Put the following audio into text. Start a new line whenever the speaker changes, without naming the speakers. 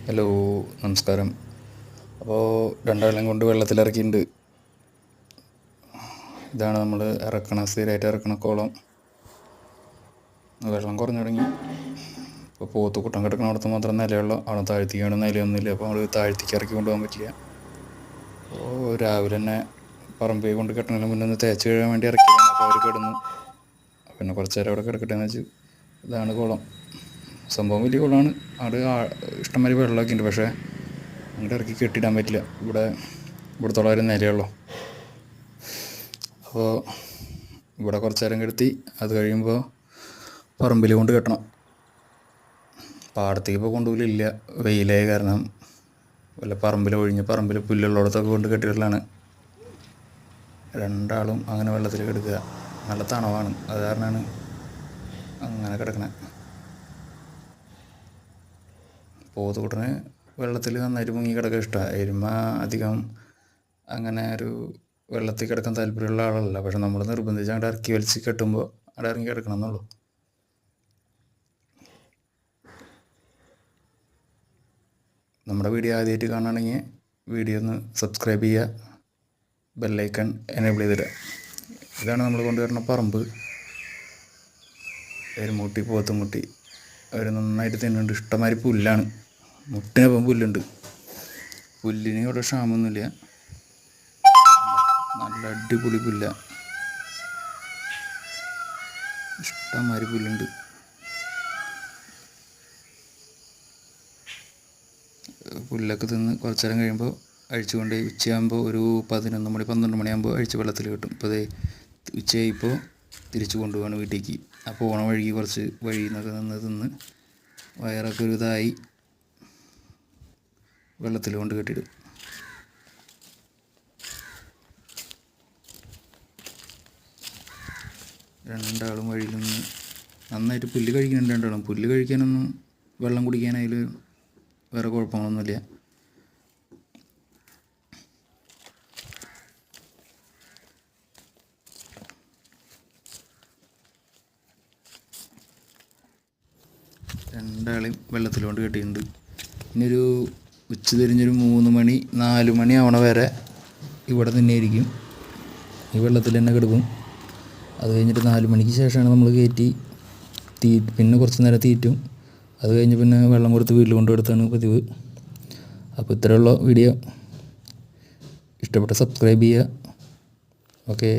Hello, നമസ്കാരം. അപ്പോൾ രണ്ടാളെയും കൊണ്ട് വെള്ളത്തിലിറക്കിയിട്ടുണ്ട്. ഇതാണ് നമ്മൾ സ്ഥിരമായിട്ട് ഇറക്കണ കുളം. വെള്ളം കുറഞ്ഞു തുടങ്ങി. ഇപ്പോൾ പോത്ത് കുട്ടം കിടക്കണ അവിടുത്തെ മാത്രം നിലയുള്ളൂ. അവിടെ താഴ്ത്തിക്കാണ് നിലയൊന്നുമില്ല. അപ്പോൾ നമ്മൾ താഴ്ത്തിക്ക് ഇറക്കി കൊണ്ടുപോകാൻ പറ്റില്ല. അപ്പോൾ രാവിലെ തന്നെ പറമ്പിൽ കൊണ്ട് കെട്ടണതിന് മുന്നേ ഒന്ന് തേച്ച് കഴുകാൻ വേണ്ടി ഇറക്കിയതാണ്. അപ്പോൾ അവർ കിടന്നു. പിന്നെ കുറച്ച് നേരം അവിടെ കിടക്കട്ടെ എന്ന് വെച്ച് ഇതാണ് കുളം. സംഭവം വലിയ കുളമാണ്. അവിടെ ഇഷ്ടംമാതിരി വെള്ളമൊക്കെ ഉണ്ട്. പക്ഷേ അങ്ങോട്ട് ഇറക്കി കെട്ടിടാൻ പറ്റില്ല. ഇവിടത്തോളം ഒരു നിലയുള്ളൂ. അപ്പോൾ ഇവിടെ കുറച്ച് നേരം കെടുത്തി. അത് കഴിയുമ്പോൾ പറമ്പിൽ കൊണ്ട് കെട്ടണം. പാടത്തേക്ക് ഇപ്പോൾ കൊണ്ടുപോയില്ല, വെയിലായ കാരണം. വല്ല പറമ്പിൽ പുല്ലുള്ളിടത്തൊക്കെ കൊണ്ട് കെട്ടിയിടലാണ്. രണ്ടാളും അങ്ങനെ വെള്ളത്തിൽ കിടക്കുക. നല്ല തണവാണ്, അത് കാരണമാണ് അങ്ങനെ കിടക്കണേ. പോത്തുകുട്ടന് വെള്ളത്തിൽ നന്നായിട്ട് മുങ്ങി കിടക്കാൻ ഇഷ്ടമാണ്. എരുമ അധികം അങ്ങനെ ഒരു വെള്ളത്തിൽ കിടക്കാൻ താല്പര്യമുള്ള ആളല്ല. പക്ഷെ നമ്മൾ നിർബന്ധിച്ച് അങ്ങോട്ട് ഇറക്കി വലിച്ച് കെട്ടുമ്പോൾ അവിടെ ഇറങ്ങി കിടക്കണം എന്നുള്ളൂ. നമ്മുടെ വീഡിയോ ആദ്യമായിട്ട് കാണുകയാണെങ്കിൽ വീഡിയോ ഒന്ന് സബ്സ്ക്രൈബ് ചെയ്യുക, ബെല്ലൈക്കൺ എനേബിൾ ചെയ്തിടുക. ഇതാണ് നമ്മൾ കൊണ്ടുവരുന്ന പറമ്പ്. എരുമുട്ടി, പോത്തുമുട്ടി അവർ നന്നായിട്ട് തിന്നുന്നുണ്ട്. ഇഷ്ടംമാതിരി പുല്ലാണ്. മുട്ടിനൊപ്പം പുല്ലുണ്ട്. പുല്ലിന് ഇവിടെ ക്ഷാമമൊന്നുമില്ല. നല്ല അടിപൊളി പുല്ല, ഇഷ്ടംമാതിരി പുല്ലുണ്ട്. പുല്ലൊക്കെ തിന്ന് കുറച്ച് നേരം കഴിയുമ്പോൾ അഴിച്ചു കൊണ്ട് ഉച്ചയാകുമ്പോൾ ഒരു 11 മണി 12 മണിയാകുമ്പോൾ അഴിച്ച് വെള്ളത്തിൽ കിട്ടും. ഇപ്പോൾ അതേ ഉച്ചയായിപ്പോൾ തിരിച്ചു കൊണ്ടുപോവാണ് വീട്ടിലേക്ക്. ആ പോണ വഴിക്ക് കുറച്ച് വഴിയിൽ നിന്നൊക്കെ തിന്ന് വയറൊക്കെ ഒരു ഇതായി വെള്ളത്തിൽ കൊണ്ട് കെട്ടിയിടും. രണ്ടാളും വഴിയിൽ നിന്ന് നന്നായിട്ട് പുല്ല് കഴിക്കുന്നുണ്ട്. രണ്ടാളും പുല്ല് കഴിക്കാനൊന്നും വെള്ളം കുടിക്കാനായാലും വേറെ കുഴപ്പങ്ങളൊന്നുമില്ല. രണ്ടാളെയും വെള്ളത്തിൽ കൊണ്ട് കെട്ടിയിട്ടുണ്ട്. ഇനിയൊരു ഉച്ച തിരിഞ്ഞൊരു 3 മണി 4 മണി ആവണ വരെ ഇവിടെ തന്നെ ആയിരിക്കും. ഈ വെള്ളത്തിൽ തന്നെ കിടക്കും. അത് കഴിഞ്ഞിട്ട് 4 മണിക്ക് ശേഷമാണ് നമ്മൾ കയറ്റി പിന്നെ കുറച്ച് നേരം തീറ്റും. അത് കഴിഞ്ഞ് പിന്നെ വെള്ളം കൊടുത്ത് വീട്ടിൽ കൊണ്ടുകൊടുത്താണ് പതിവ്. അപ്പോൾ ഇത്രയുള്ള വീഡിയോ. ഇഷ്ടപ്പെട്ട സബ്സ്ക്രൈബ് ചെയ്യുക. ഓക്കെ.